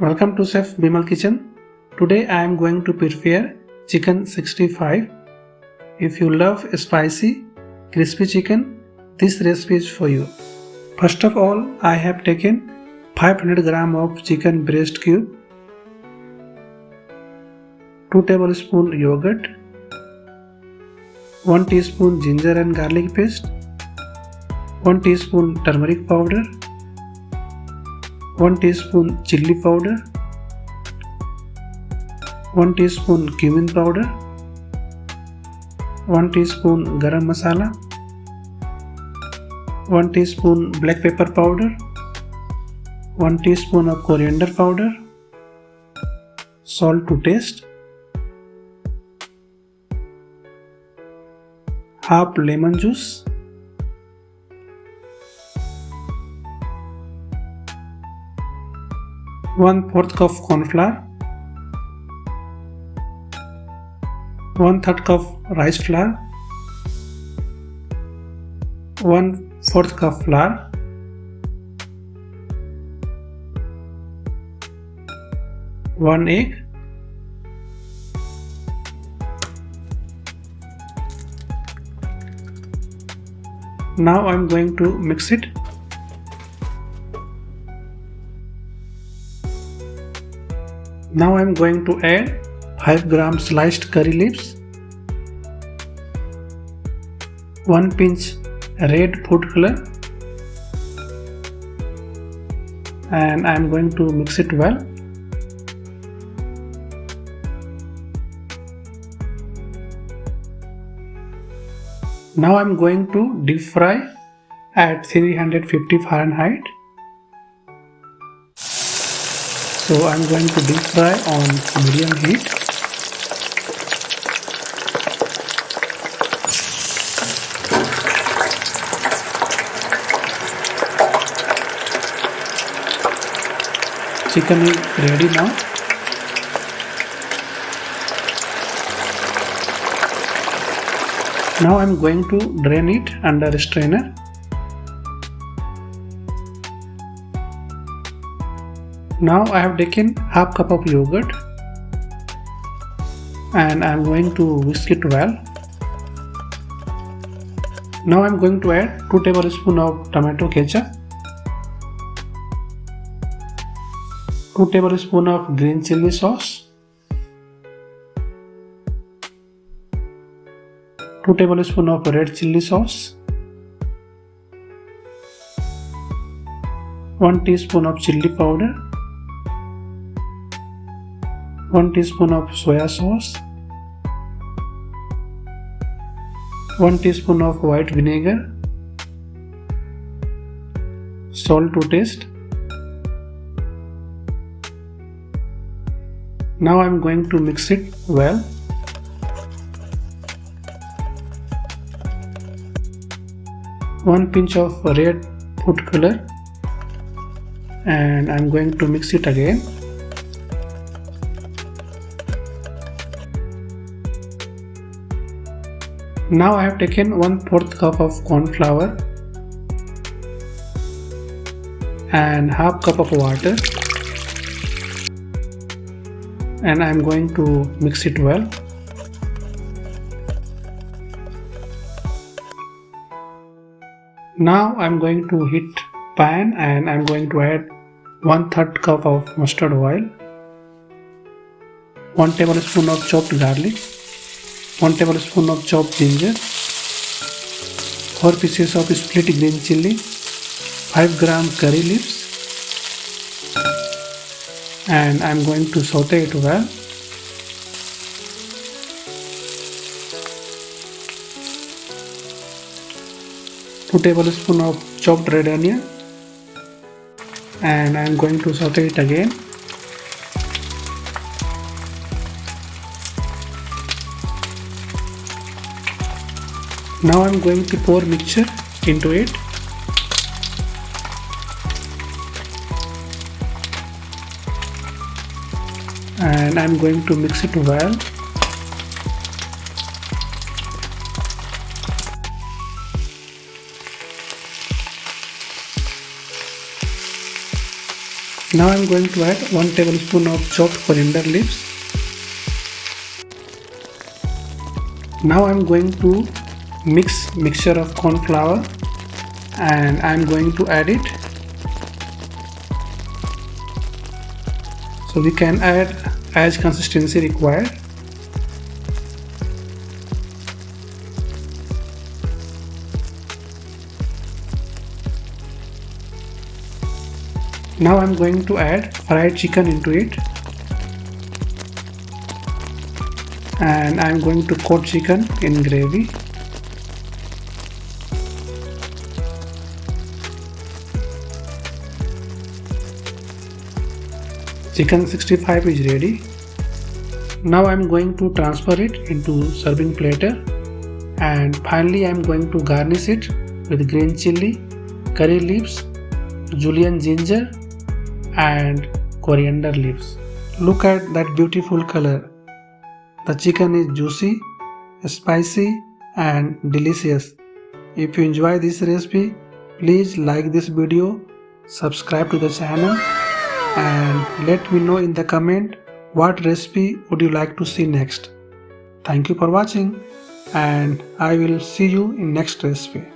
Welcome to Chef Bimal Kitchen. Today I am going to prepare chicken 65. If you love spicy, crispy chicken, this recipe is for you. First of all, I have taken 500 gram of chicken breast cube, 2 tablespoon yogurt, 1 teaspoon ginger and garlic paste, 1 teaspoon turmeric powder, 1 teaspoon chili powder, 1 teaspoon cumin powder, 1 teaspoon garam masala, 1 teaspoon black pepper powder, 1 teaspoon of coriander powder, salt to taste, half lemon juice, one-fourth cup corn flour, 1/3 cup rice flour, 1/4 cup flour, 1 egg, now I am going to mix it. Now I am going to add 5 gram sliced curry leaves, 1 pinch red food color, and I am going to mix it well. Now I am going to deep fry at 350 Fahrenheit. So I am going to deep fry on medium heat. Chicken is ready now. Now I am going to drain it under a strainer. Now I have taken half cup of yogurt and I am going to whisk it well. Now I am going to add 2 tablespoons of tomato ketchup, 2 tablespoons of green chili sauce, 2 tablespoons of red chili sauce, 1 teaspoon of chili powder, 1 teaspoon of soya sauce, 1 teaspoon of white vinegar, salt to taste. Now I am going to mix it well. One pinch of red food color, and I am going to mix it again. Now I have taken 1/4 cup of corn flour and half cup of water, and I am going to mix it well. Now I am going to heat pan and I am going to add 1/3 cup of mustard oil, 1 tablespoon of chopped garlic, 1 tablespoon of chopped ginger, 4 pieces of split green chili, 5 gram curry leaves, and I am going to saute it well. Two tablespoons of chopped red onion, and I am going to saute it again. Now I am going to pour mixture into it. And I am going to mix it well. Now I am going to add 1 tablespoon of chopped coriander leaves. Now I am going to mix mixture of corn flour and I am going to add it. So we can add as consistency required. Now I am going to add fried chicken into it, and I am going to coat chicken in gravy. Chicken 65 is ready. Now I am going to transfer it into serving platter, and finally I am going to garnish it with green chilli, curry leaves, julienne ginger and coriander leaves. Look at that beautiful color. The chicken is juicy, spicy and delicious. If you enjoy this recipe, please like this video, subscribe to the channel and let me know in the comment what recipe would you like to see next. Thank you for watching and I will see you in next recipe.